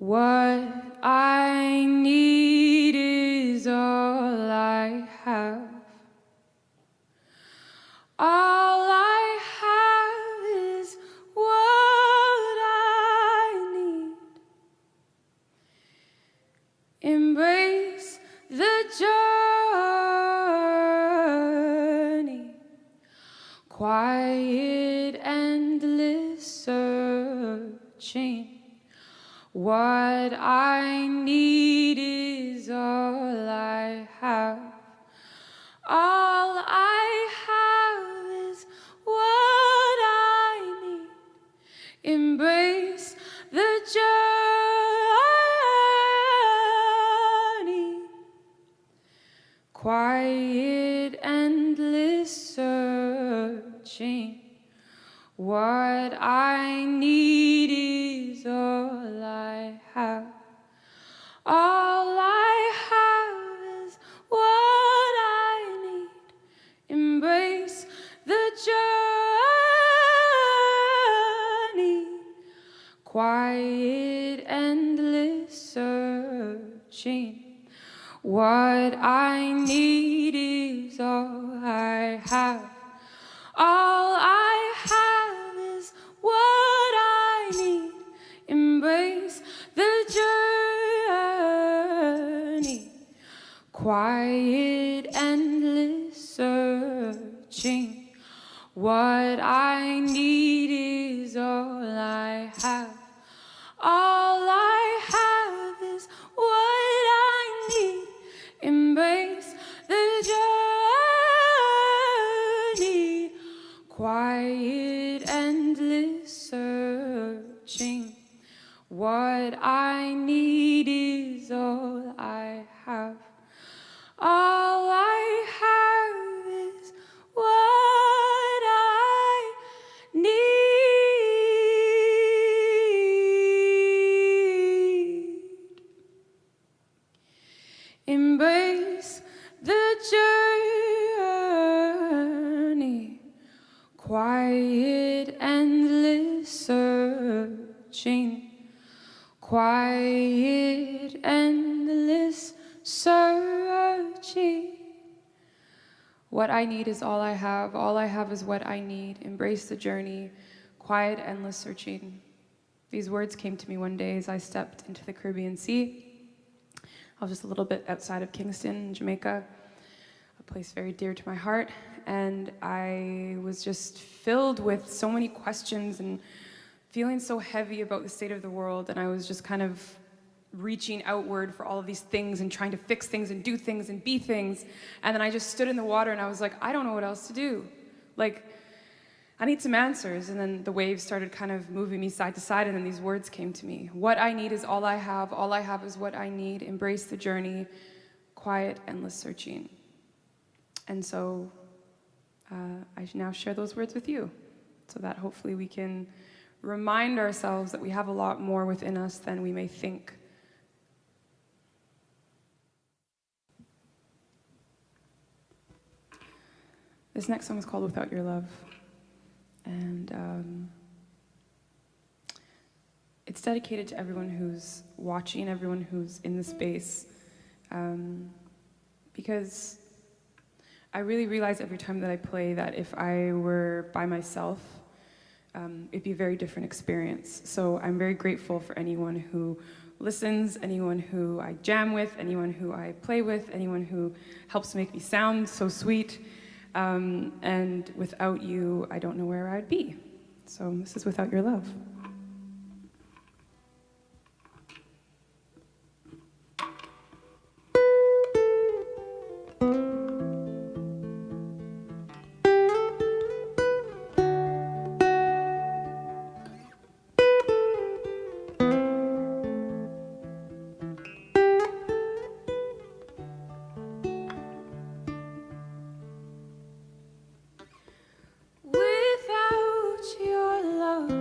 What I need is all I have. All I have is what I need. Embrace the journey. Quiet, endless searching. What I need is all I have. All I have is what I need. Embrace the journey. Quiet, endless searching. What I need is all I have. All I have is what I need. Embrace the journey. Quiet, endless searching. What I need is all I have. All I have is what I need. Embrace the journey. Quiet, endless searching. What I need is all I have. All I have is what I need. Embrace the journey. Quiet, endless searching. What I need is all I have. All I have is what I need. Embrace the journey. Quiet, endless searching. Quiet, endless searching. What I need is all I have. All I have is what I need. Embrace the journey. Quiet, endless searching. These words came to me one day as I stepped into the Caribbean Sea. I was just a little bit outside of Kingston, Jamaica, a place very dear to my heart. And I was just filled with so many questions and feeling so heavy about the state of the world. And I was just kind of reaching outward for all of these things and trying to fix things and do things and be things. And then I just stood in the water and I was like, I don't know what else to do. Like, I need some answers. And then the waves started kind of moving me side to side, and then these words came to me. What I need is all I have. All I have is what I need. Embrace the journey. Quiet, endless searching. And so I now share those words with you, so that hopefully we can remind ourselves that we have a lot more within us than we may think. This next song is called Without Your Love. And it's dedicated to everyone who's watching, everyone who's in the space, because I really realize every time that I play that if I were by myself, it'd be a very different experience. So I'm very grateful for anyone who listens, anyone who I jam with, anyone who I play with, anyone who helps make me sound so sweet. And without you, I don't know where I'd be. So this is Without Your Love. Without your love,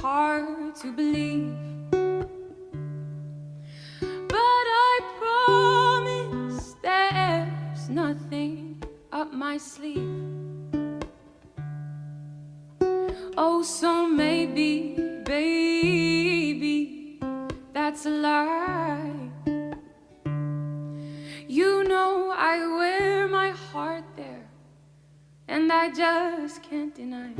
hard to believe, but I promise there's nothing up my sleeve. Oh, so maybe, baby, that's a lie. You know I wear my heart there, and I just can't deny it.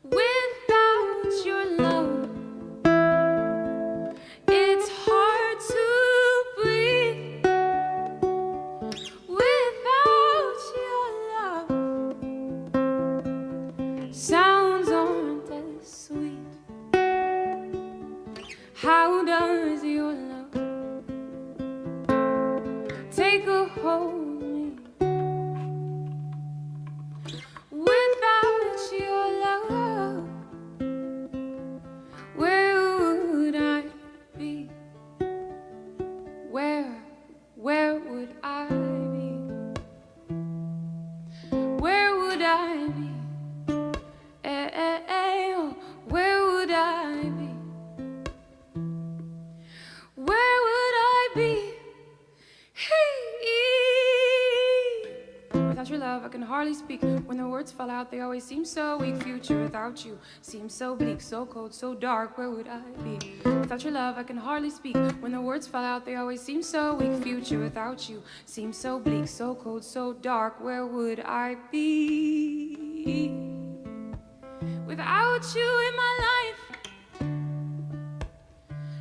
Without your love, it's hard to breathe. Without your love, sounds aren't as sweet. How does your love take a hold of me? Without your love, where would I be? Where would I be? Where would I be? Oh, where would I be? Where would I be? Without your love, I can hardly speak. When the words fall out, they always seem so weak. Future without you seems so bleak, so cold, so dark. Where would I be? Without your love, I can hardly speak. When the words fall out, they always seem so weak. Future without you seems so bleak, so cold, so dark. Where would I be? Without you in my life,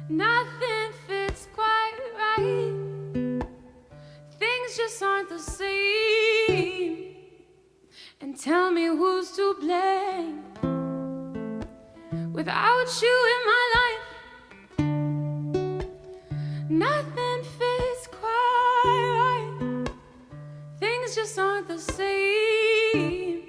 nothing fits quite right. Things just aren't the same. And tell me who's to blame. Without you in my life, nothing fits quite right. Things just aren't the same.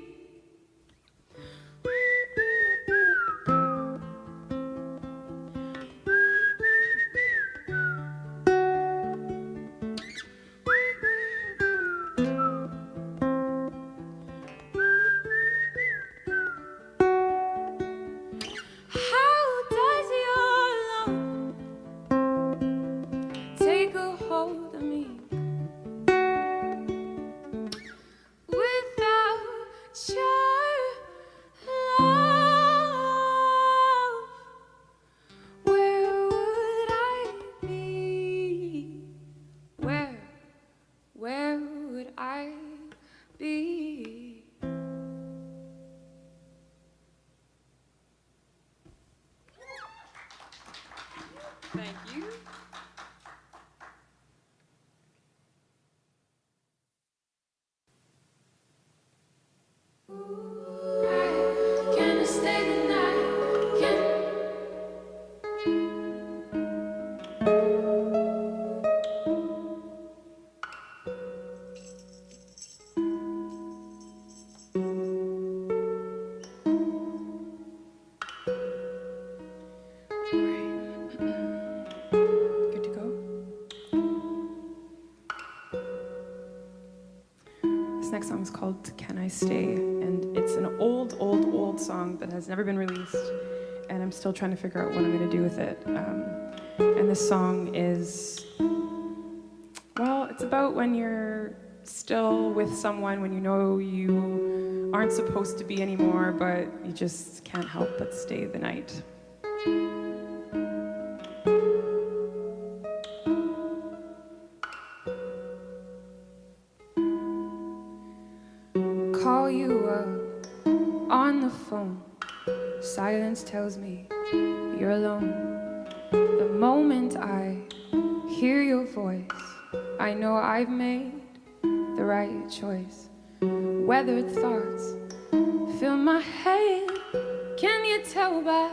Thank you. Can I stay the night? This next song is called Can I Stay? And it's an old song that has never been released, and I'm still trying to figure out what I'm going to do with it. And this song is, well, it's about when you're still with someone, when you know you aren't supposed to be anymore, but you just can't help but stay the night. Call you up on the phone. Silence tells me you're alone. The moment I hear your voice, I know I've made the right choice. Weathered thoughts fill my head. Can you tell by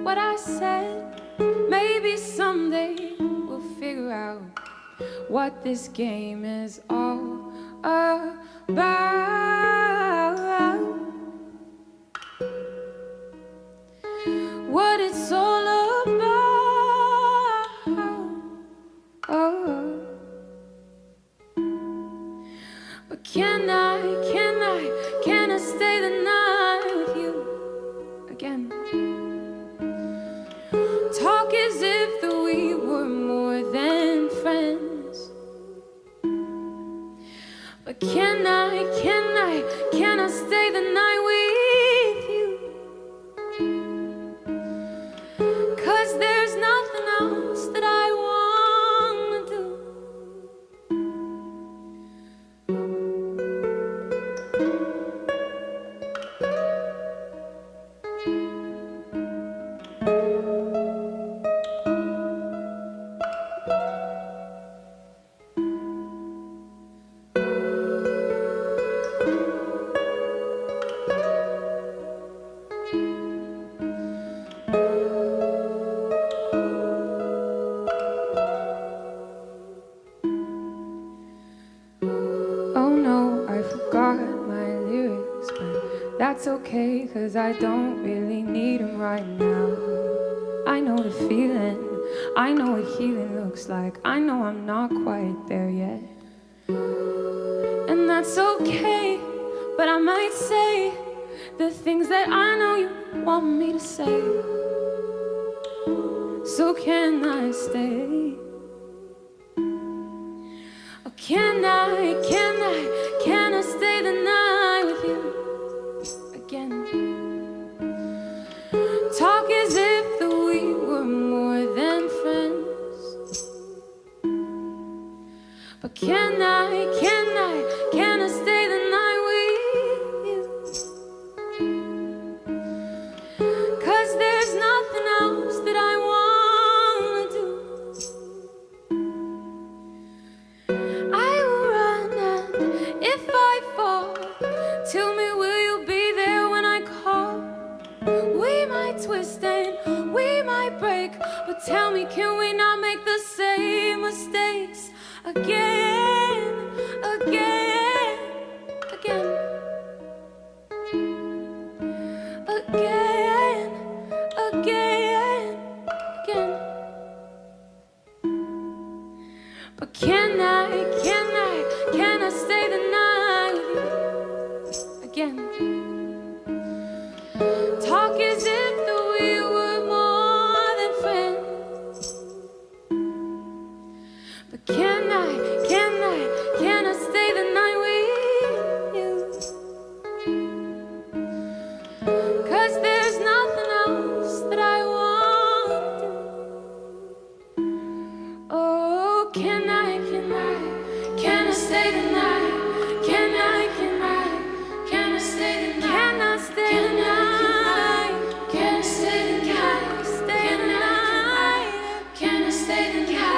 what I said? Maybe someday we'll figure out what this game is all about. What it's all about. Oh. But can I stay the night with you? again. Talk as if that we were more than friends. But can I stay the night with you? 'Cause there's nothing else that I wanna do. That's okay, 'cause I don't really need them right now. I know the feeling, I know what healing looks like. I know I'm not quite there yet. And that's okay, but I might say the things that I know you want me to say. So can I stay? Or can I stay the night with you? Again. Talk as if that we were more than friends. But can I stay the night with you? 'Cause there's nothing else that I wanna do. I will run, and if I fall, tell me, will you be there when I call? We might twist and we might break, but tell me, can we not make the same mistakes again, again, again, again, again, again? But can I stay the night with you? Again. Talk as if that we were more than friends. But can I stay the night with you? 'Cause there's nothing else that I want to do. Oh, can I stay the night? Can I stay the night? Can I stay the night? Can I stay the night? Can I stay the night? Can I stay the night? Can we stay? Can I stay the night? Can I stay the night?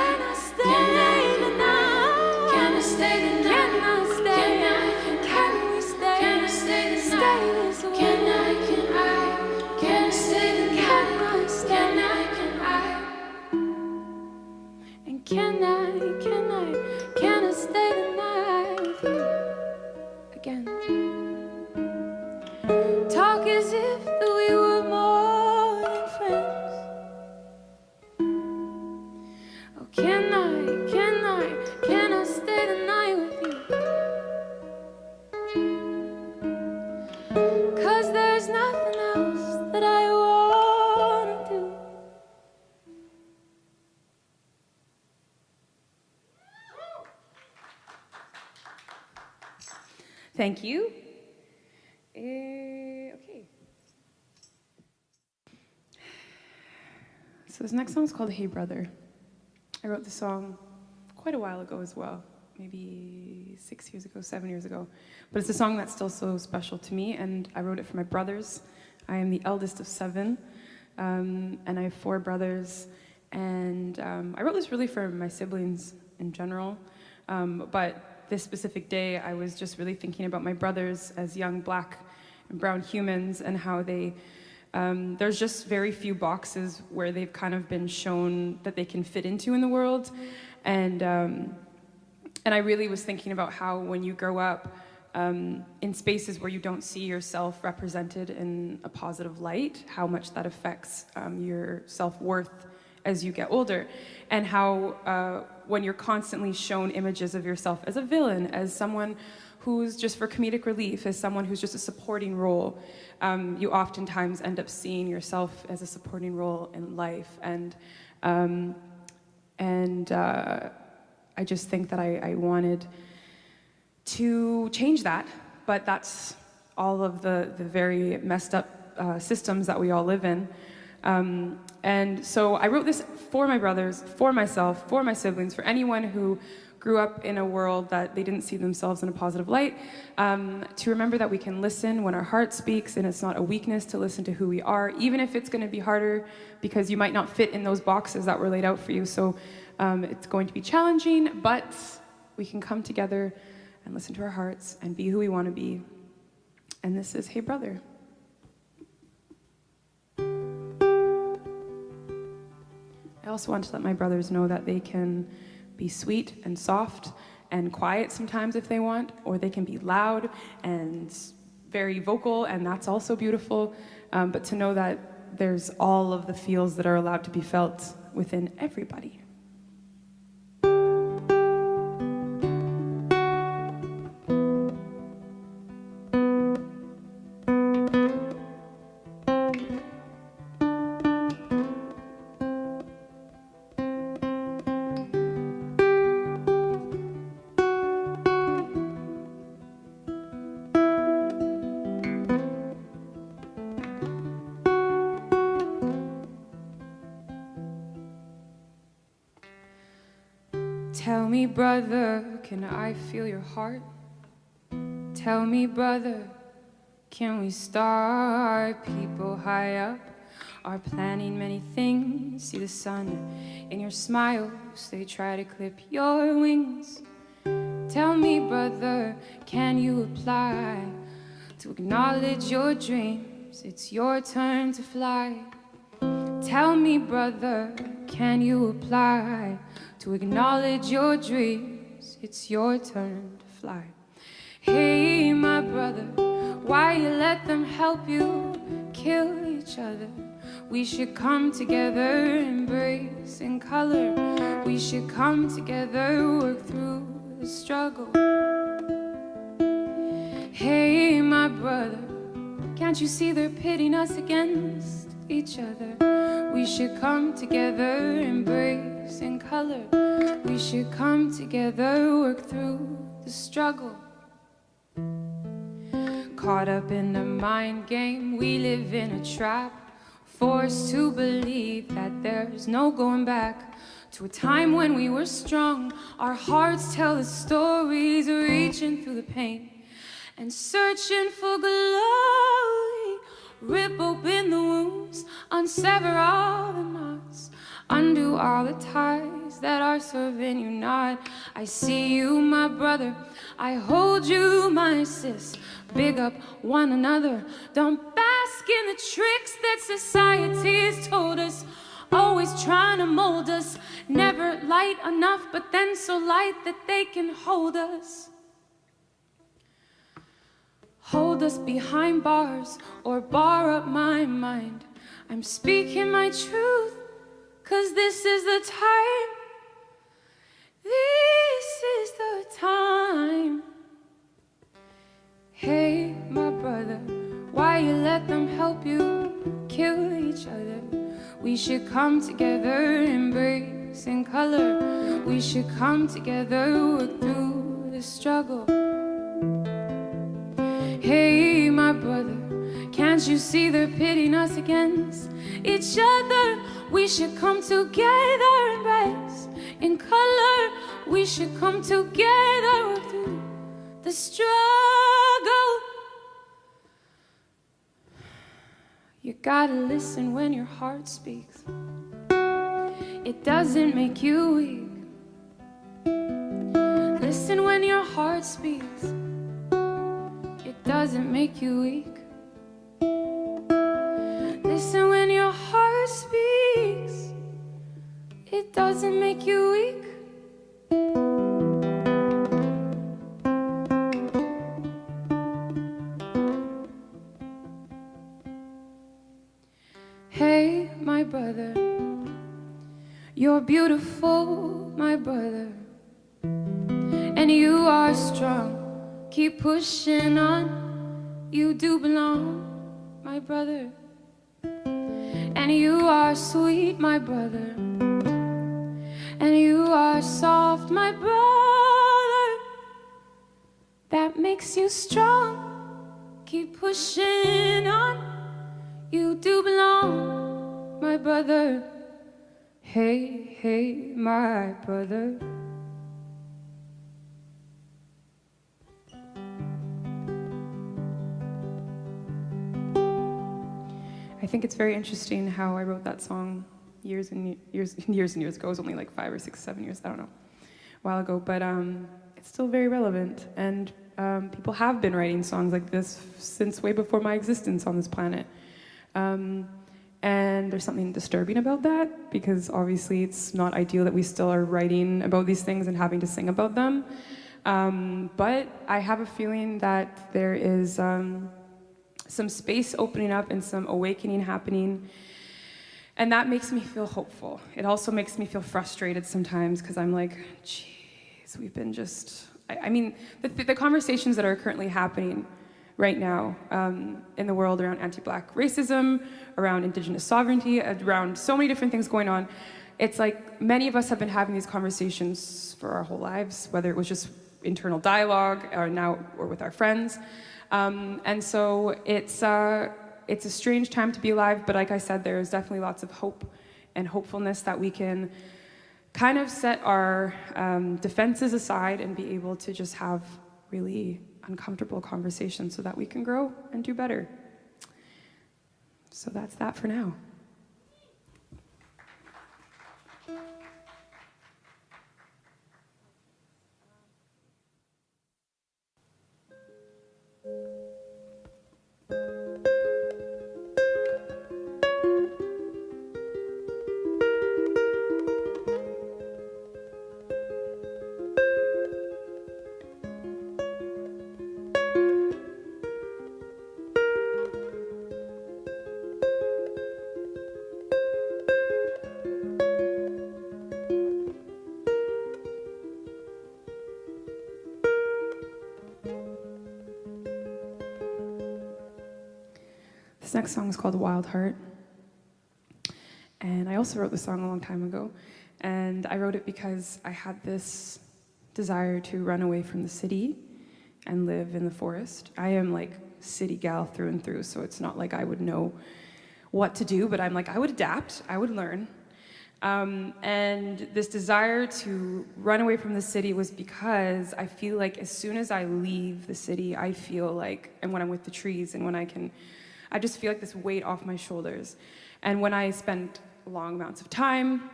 And can I stay the night with you? Again. Talk as if that we were more than friends. Oh, can I stay the night with you? 'Cause there's nothing else that I wanna do. Thank you. Okay. So this next song is called Hey Brother. I wrote the song quite a while ago as well, maybe 6 years ago, 7 years ago. But it's a song that's still so special to me, and I wrote it for my brothers. I am the eldest of 7, and I have 4 brothers. And I wrote this really for my siblings in general, but this specific day, I was just really thinking about my brothers as young black and brown humans, and how they, there's just very few boxes where they've kind of been shown that they can fit into in the world. And I really was thinking about how when you grow up in spaces where you don't see yourself represented in a positive light, how much that affects your self-worth as you get older, and how when you're constantly shown images of yourself as a villain, as someone who's just for comedic relief, as someone who's just a supporting role. You oftentimes end up seeing yourself as a supporting role in life, and I just think that I wanted to change that, but that's all of the very messed up systems that we all live in. And so I wrote this for my brothers, for myself, for my siblings, for anyone who grew up in a world that they didn't see themselves in a positive light, to remember that we can listen when our heart speaks, and it's not a weakness to listen to who we are, even if it's going to be harder because you might not fit in those boxes that were laid out for you. So it's going to be challenging, but we can come together and listen to our hearts and be who we want to be. And this is Hey Brother. I also want to let my brothers know that they can be sweet and soft and quiet sometimes if they want, or they can be loud and very vocal, and that's also beautiful. But to know that there's all of the feels that are allowed to be felt within everybody. Tell me, brother, can I feel your heart? Tell me, brother, can we start? People high up are planning many things. See the sun in your smiles, they try to clip your wings. Tell me, brother, can you apply to acknowledge your dreams? It's your turn to fly. Tell me, brother, can you apply to acknowledge your dreams? It's your turn to fly. Hey, my brother, why you let them help you kill each other? We should come together, embrace in color. We should come together, work through the struggle. Hey, my brother, can't you see they're pitting us against each other? We should come together, embrace in color. We should come together, work through the struggle. Caught up in a mind game, we live in a trap, forced to believe that there's no going back to a time when we were strong. Our hearts tell the stories, reaching through the pain and searching for glory. Rip open the wounds, unsever all the knots, undo all the ties that are serving you not. I see you, my brother, I hold you, my sis. Big up one another, don't bask in the tricks that society has told us. Always trying to mold us, never light enough, but then so light that they can hold us. Hold us behind bars or bar up my mind. I'm speaking my truth, 'cause this is the time. This is the time. Hey, my brother, why you let them help you kill each other? We should come together, embrace in color. We should come together, work through the struggle. Hey, my brother, can't you see they're pitting us against each other? We should come together, embrace in color. We should come together, work through the struggle. You gotta listen when your heart speaks. It doesn't make you weak. Listen when your heart speaks. It doesn't make you weak. Listen when your heart speaks. It doesn't make you weak. Hey, my brother, you're beautiful, my brother, and you are strong, keep pushing on. You do belong, my brother. And you are sweet, my brother. And you are soft, my brother. That makes you strong. Keep pushing on. You do belong, my brother. Hey, hey, my brother. I think it's very interesting how I wrote that song years and years ago. It was only like 5 or 6, 7 years, I don't know, a while ago, but it's still very relevant. And people have been writing songs like this since way before my existence on this planet. And there's something disturbing about that, because obviously it's not ideal that we still are writing about these things and having to sing about them. But I have a feeling that there is some space opening up and some awakening happening. And that makes me feel hopeful. It also makes me feel frustrated sometimes, because I'm like, geez, we've been just... I mean, the conversations that are currently happening right now in the world around anti-Black racism, around Indigenous sovereignty, around so many different things going on, it's like many of us have been having these conversations for our whole lives, whether it was just internal dialogue or now or with our friends. And so it's a strange time to be alive, but like I said, there is definitely lots of hope and hopefulness that we can kind of set our defenses aside and be able to just have really uncomfortable conversations so that we can grow and do better. So that's that for now. This next song is called Wild Heart. And I also wrote the song a long time ago. And I wrote it because I had this desire to run away from the city and live in the forest. I am like city gal through and through, so it's not like I would know what to do, but I'm like, I would adapt, I would learn. And this desire to run away from the city was because I feel like as soon as I leave the city, I feel like, and when I'm with the trees and when I just feel like this weight off my shoulders. And when I spend long amounts of time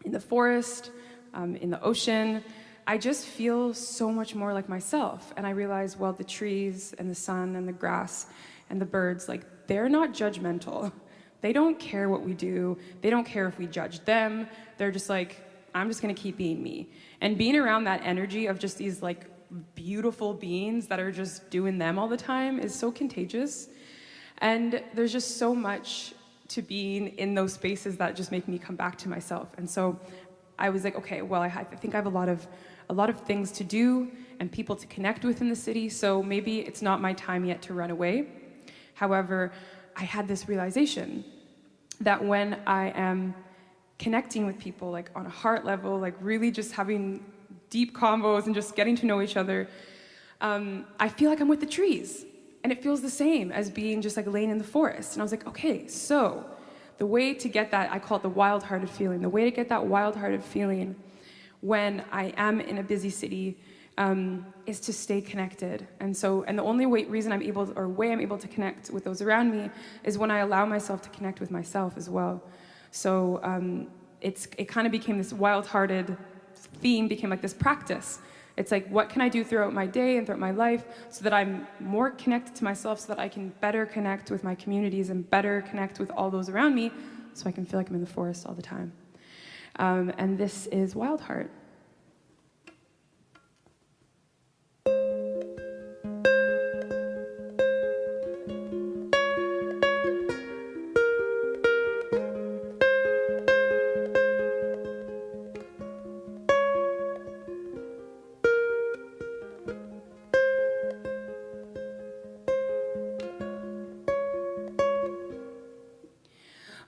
in the forest, in the ocean, I just feel so much more like myself. And I realize, well, the trees and the sun and the grass and the birds, like, they're not judgmental. They don't care what we do. They don't care if we judge them. They're just like, I'm just gonna keep being me. And being around that energy of just these like beautiful beings that are just doing them all the time is so contagious. And there's just so much to being in those spaces that just make me come back to myself. And so I was like, okay, well, I think I have a lot of things to do and people to connect with in the city, so maybe it's not my time yet to run away. However, I had this realization that when I am connecting with people, like on a heart level, like really just having deep combos and just getting to know each other, I feel like I'm with the trees. And it feels the same as being just like laying in the forest. And I was like, okay, so the way to get that, I call it the wild-hearted feeling, the way to get that wild-hearted feeling when I am in a busy city is to stay connected. And the only reason I'm able to connect with those around me is when I allow myself to connect with myself as well. So it kind of became this wild-hearted theme, became like this practice. It's like, what can I do throughout my day and throughout my life so that I'm more connected to myself, so that I can better connect with my communities and better connect with all those around me, so I can feel like I'm in the forest all the time. And this is Wild Heart.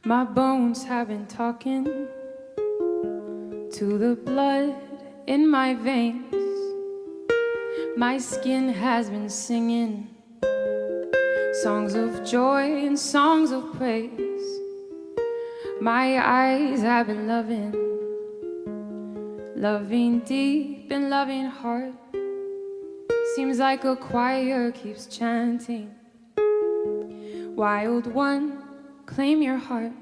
My bones have been talking to the blood in my veins. My skin has been singing songs of joy and songs of praise. My eyes have been loving, loving deep and loving hard. Seems like a choir keeps chanting, wild one, claim your heart.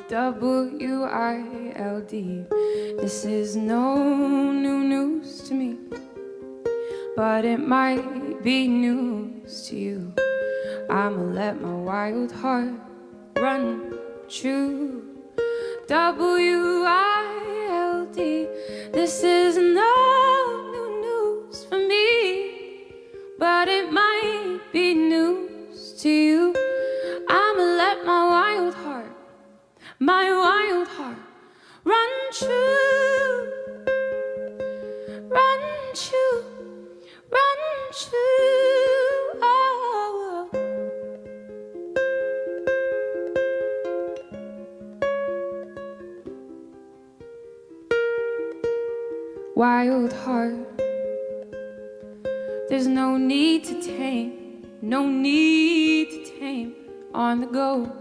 W-I-L-D. This is no new news to me, but it might be news to you. I'ma let my wild heart run true. W-I-L-D. This is no new news for me, but it might be news to you. I'ma let my wild heart run true, run true, run true. Oh. Wild heart, there's no need to tame, no need to tame on the go.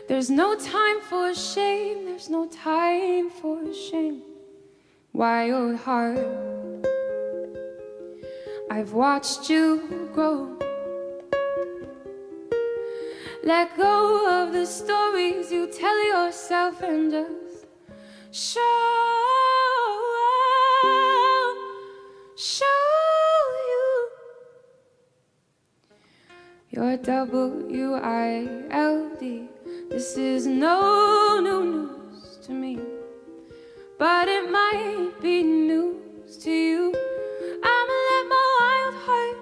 There's no time for shame, there's no time for shame. Wild heart, I've watched you grow. Let go of the stories you tell yourself and just show you your W-I-L-D. This is no new news to me, but it might be news to you. I'ma let my wild heart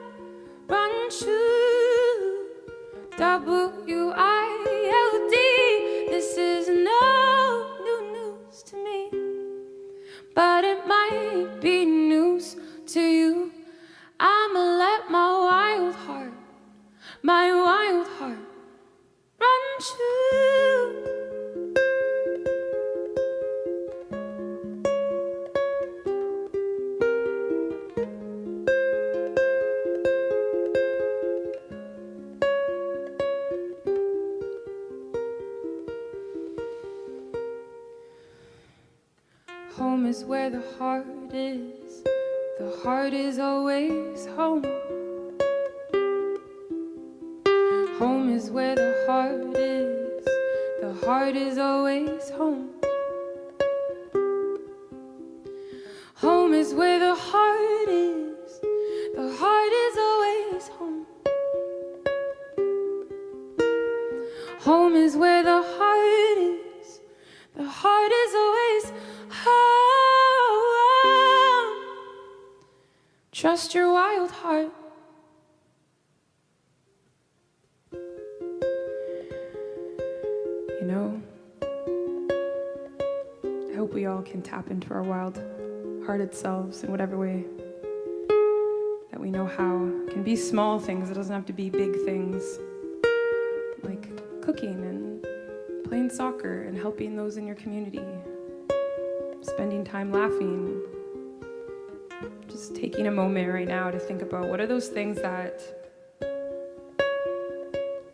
run true. W-I-L-D. This is no new news to me, but it might be news to you. I'ma let my wild heart run true. Home is where the heart is. The heart is always home. Home is where the heart is. The heart is always home. Home is where the heart is. The heart is always home. Home is where the heart is. The heart is always home. Trust your wild heart. You know, I hope we all can tap into our wild-hearted selves in whatever way that we know how. It can be small things, it doesn't have to be big things, like cooking and playing soccer and helping those in your community, spending time laughing, just taking a moment right now to think about what are those things that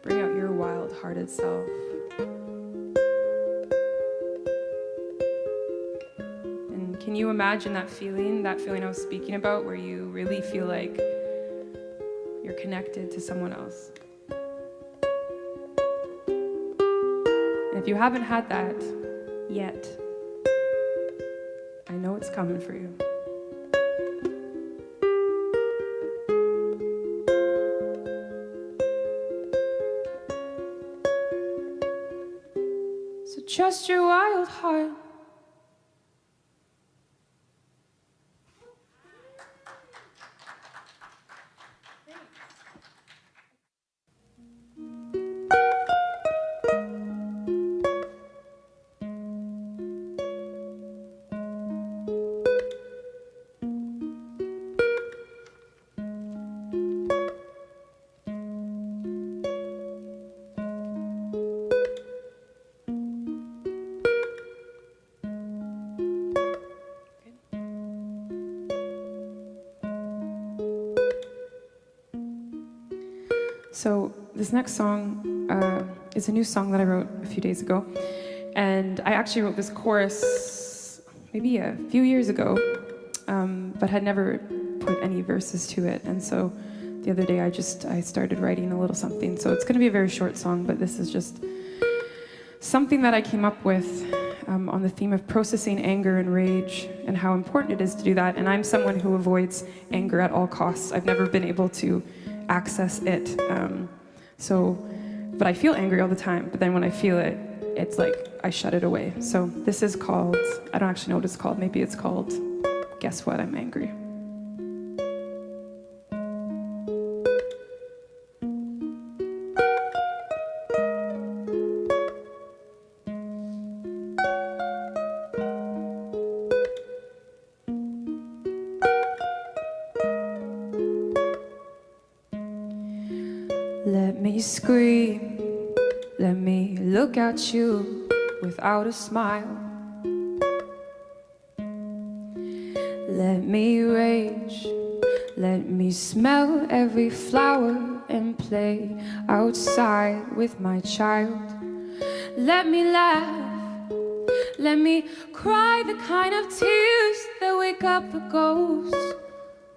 bring out your wild-hearted self. Can you imagine that feeling I was speaking about, where you really feel like you're connected to someone else? And if you haven't had that yet, I know it's coming for you. So trust your wild heart. So this next song is a new song that I wrote a few days ago. And I actually wrote this chorus maybe a few years ago, but had never put any verses to it. And so the other day I started writing a little something. So it's going to be a very short song, but this is just something that I came up with on the theme of processing anger and rage and how important it is to do that. And I'm someone who avoids anger at all costs. I've never been able to access it. But I feel angry all the time. But then when I feel it, it's like I shut it away. So this is called, I don't actually know what it's called. Maybe it's called, Guess What, I'm Angry. Let me scream, let me look at you without a smile. Let me rage, let me smell every flower and play outside with my child. Let me laugh, let me cry the kind of tears that wake up a ghost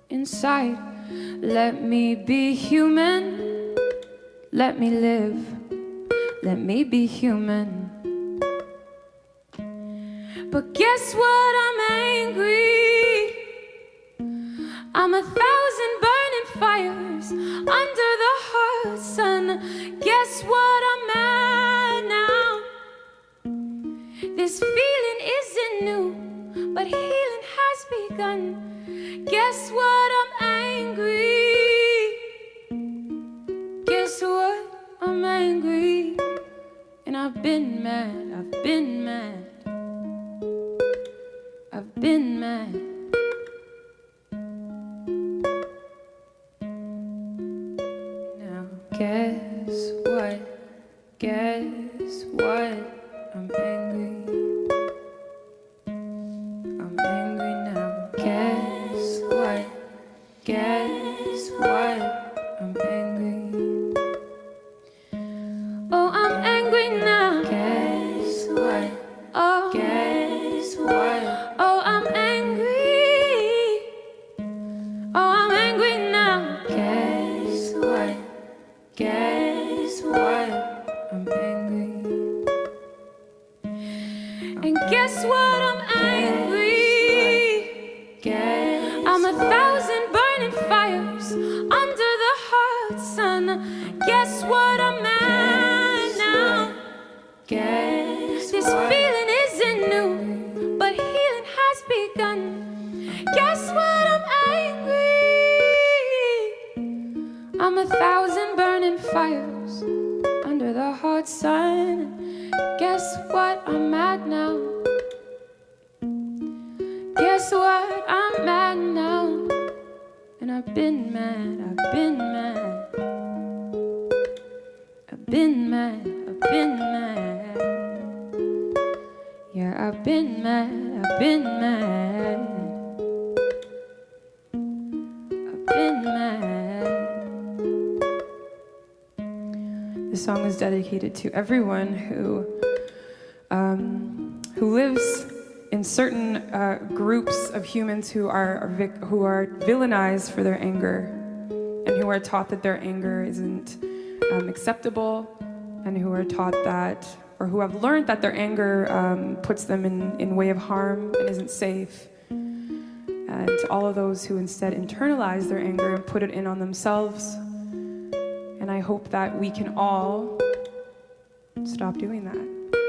inside. Let me be human. Let me live, let me be human. But guess what, I'm angry. I'm 1,000 burning fires under the hot sun. Guess what, I'm mad now. This feeling isn't new, but healing has begun. Guess what, I'm angry. Guess what? I'm angry. And I've been mad, I've been mad. I've been mad. Now guess what? Guess what? I'm angry. I'm angry now. Guess what? Guess what? I'm angry. Oh, I'm angry now. Guess what? Oh, guess what? Oh, I'm angry. Oh, I'm angry now. Guess what? Guess what? I'm angry. And guess what? I'm angry. I'm 1,000 burning fires under the hot sun. Guess what? I'm mad now. Guess this feeling isn't new, but healing has begun. Guess what? I'm angry. I'm 1,000 burning fires under the hot sun. Guess what? I'm mad now. Guess what? I'm mad now. And I've been mad, I've been mad. I've been mad, I've been mad. Yeah, I've been mad, I've been mad. I've been mad. This song is dedicated to everyone who lives in certain groups of humans who are villainized for their anger, and who are taught that their anger isn't acceptable, and who are taught that, or who have learned that their anger puts them in way of harm and isn't safe. And to all of those who instead internalize their anger and put it in on themselves. And I hope that we can all stop doing that.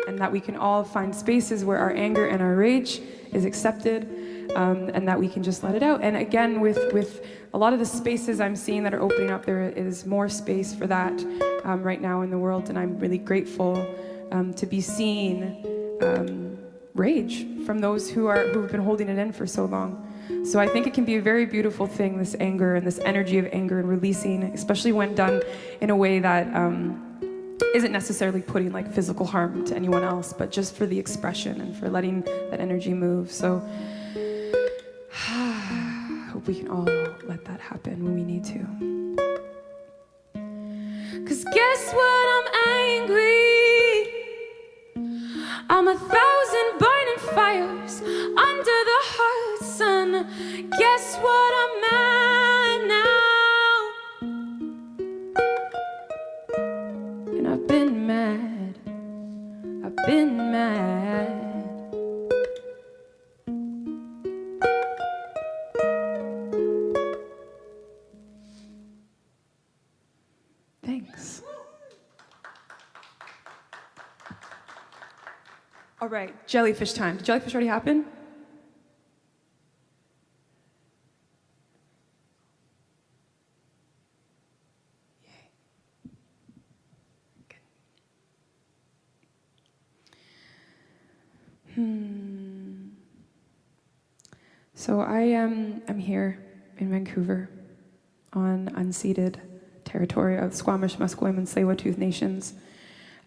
And that we can all find spaces where our anger and our rage is accepted, and that we can just let it out. And again, with a lot of the spaces I'm seeing that are opening up, there is more space for that right now in the world, and I'm really grateful to be seeing rage from those who've been holding it in for so long. So I think it can be a very beautiful thing, this anger and this energy of anger and releasing, especially when done in a way that isn't necessarily putting like physical harm to anyone else, but just for the expression and for letting that energy move. So I hope we can all let that happen when we need to. 'Cause guess what, I'm angry. I'm 1,000 burning fires under the hot sun. Guess what, I'm mad now. And I've been mad. I've been mad. Thanks. All right, jellyfish time. Did jellyfish already happen? Yay. Good. So I'm here in Vancouver on unceded territory of Squamish, Musqueam, and Tsleil-Waututh nations.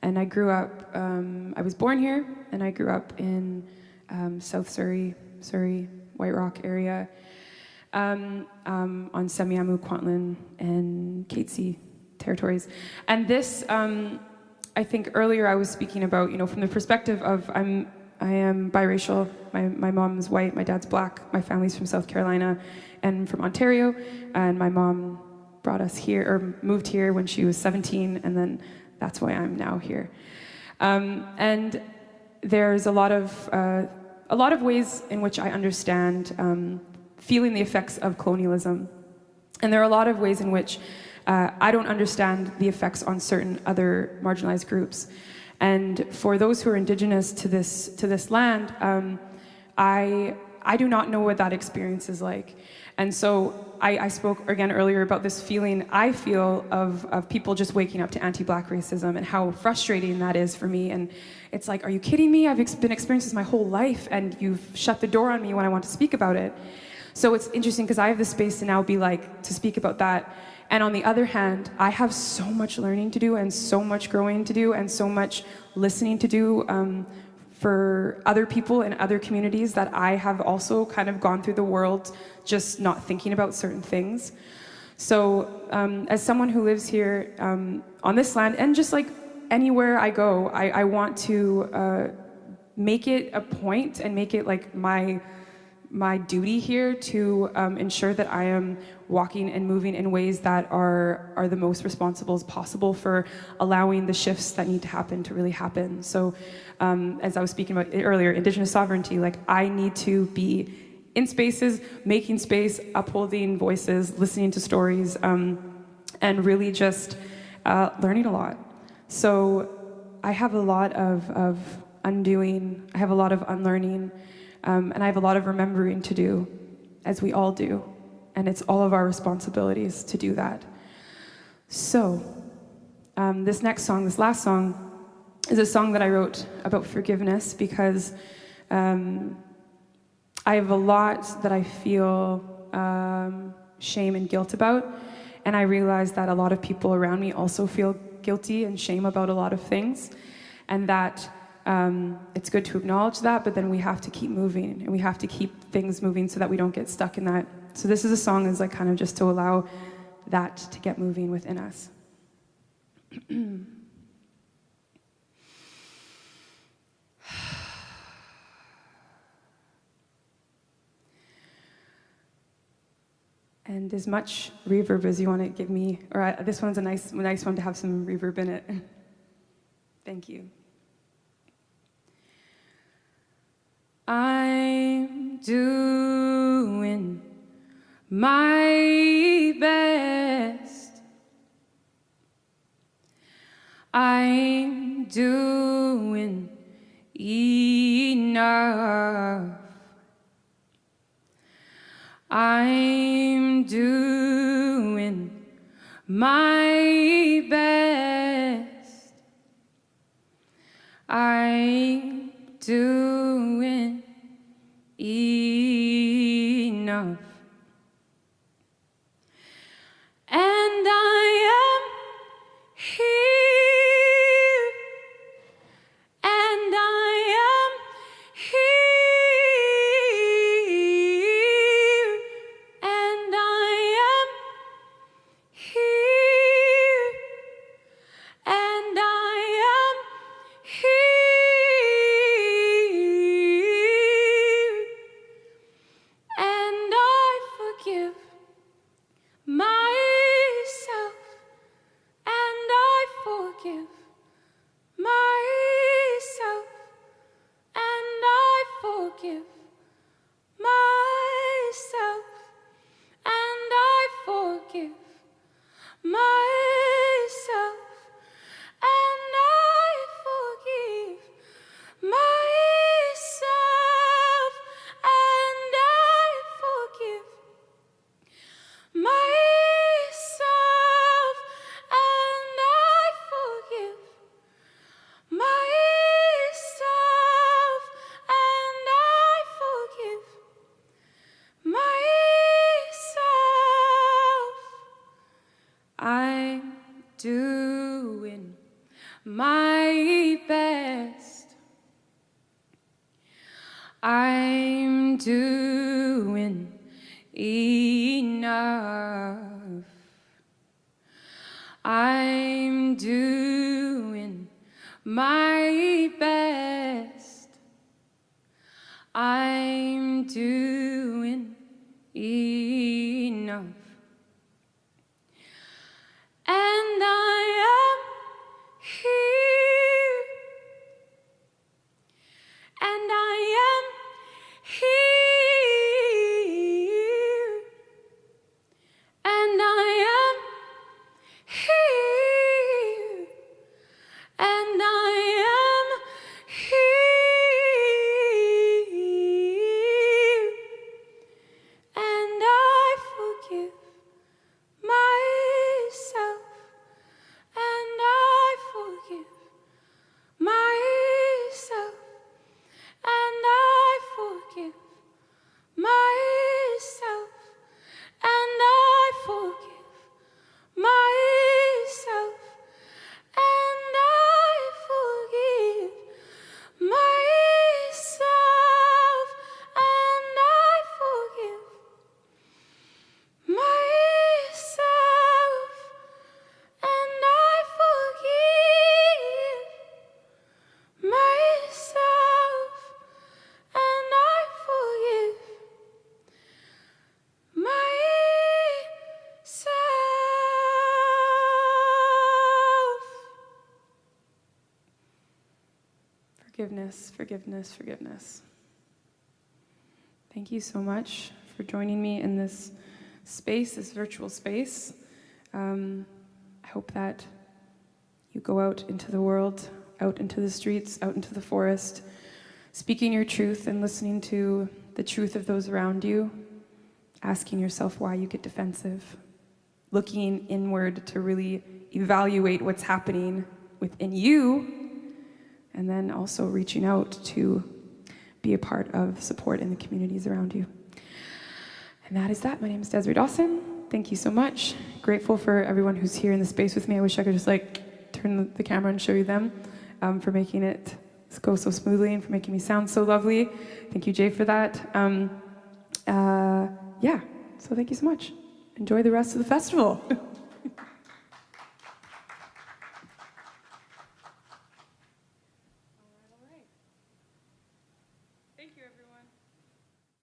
And I grew up, I was born here, and I grew up in South Surrey, White Rock area, on Semiahmoo, Kwantlen, and Katzie territories. And this, I think earlier I was speaking about, from the perspective of I am biracial. My mom's white, my dad's black, my family's from South Carolina and from Ontario, and my mom brought us here, or moved here when she was 17, and then that's why I'm now here. And there's a lot of ways in which I understand feeling the effects of colonialism. And there are a lot of ways in which I don't understand the effects on certain other marginalized groups. And for those who are indigenous to this land, I do not know what that experience is like. And so I spoke again earlier about this feeling I feel of people just waking up to anti-Black racism and how frustrating that is for me. And it's like, are you kidding me? I've been experiencing this my whole life, and you've shut the door on me when I want to speak about it. So it's interesting because I have the space to now to speak about that. And on the other hand, I have so much learning to do and so much growing to do and so much listening to do for other people in other communities that I have also kind of gone through the world just not thinking about certain things. So as someone who lives here on this land, and just like anywhere I go, I want to make it a point and make it like my duty here to ensure that I am walking and moving in ways that are the most responsible as possible for allowing the shifts that need to happen to really happen. So as I was speaking about earlier, Indigenous sovereignty, like I need to be in spaces, making space, upholding voices, listening to stories, and really just learning a lot. So I have a lot of undoing, I have a lot of unlearning, and I have a lot of remembering to do, as we all do. And it's all of our responsibilities to do that. So this next song, this last song, is a song that I wrote about forgiveness because I have a lot that I feel shame and guilt about. And I realize that a lot of people around me also feel guilty and shame about a lot of things. And that it's good to acknowledge that, but then we have to keep moving and we have to keep things moving so that we don't get stuck in that. So this is a song that's like kind of just to allow that to get moving within us. And as much reverb as you want to give me, or this one's a nice one to have some reverb in it. Thank you. I'm doing my best. I'm doing enough. I'm doing my best. I'm doing enough. And I am here. And I am here. And I am here. doing my best. I'm doing enough. I'm doing my best. I'm doing enough. And I am here. And I am here. And I am here. And I am here. And I forgive myself. And I forgive myself. And I forgive myself. And I forgive myself. And I forgive myself. And I forgive myself. And I forgive myself. And I forgive myself. Forgiveness, forgiveness, forgiveness. Thank you so much for joining me in this space, this virtual space. I hope that you go out into the world, out into the streets, out into the forest, speaking your truth and listening to the truth of those around you, asking yourself why you get defensive, looking inward to really evaluate what's happening within you, and then also reaching out to be a part of support in the communities around you. And that is that. My name is Desirée Dawson. Thank you so much. Grateful for everyone who's here in the space with me. I wish I could just turn the camera and show you them, for making it go so smoothly and for making me sound so lovely. Thank you, Jay, for that. Yeah, so thank you so much. Enjoy the rest of the festival.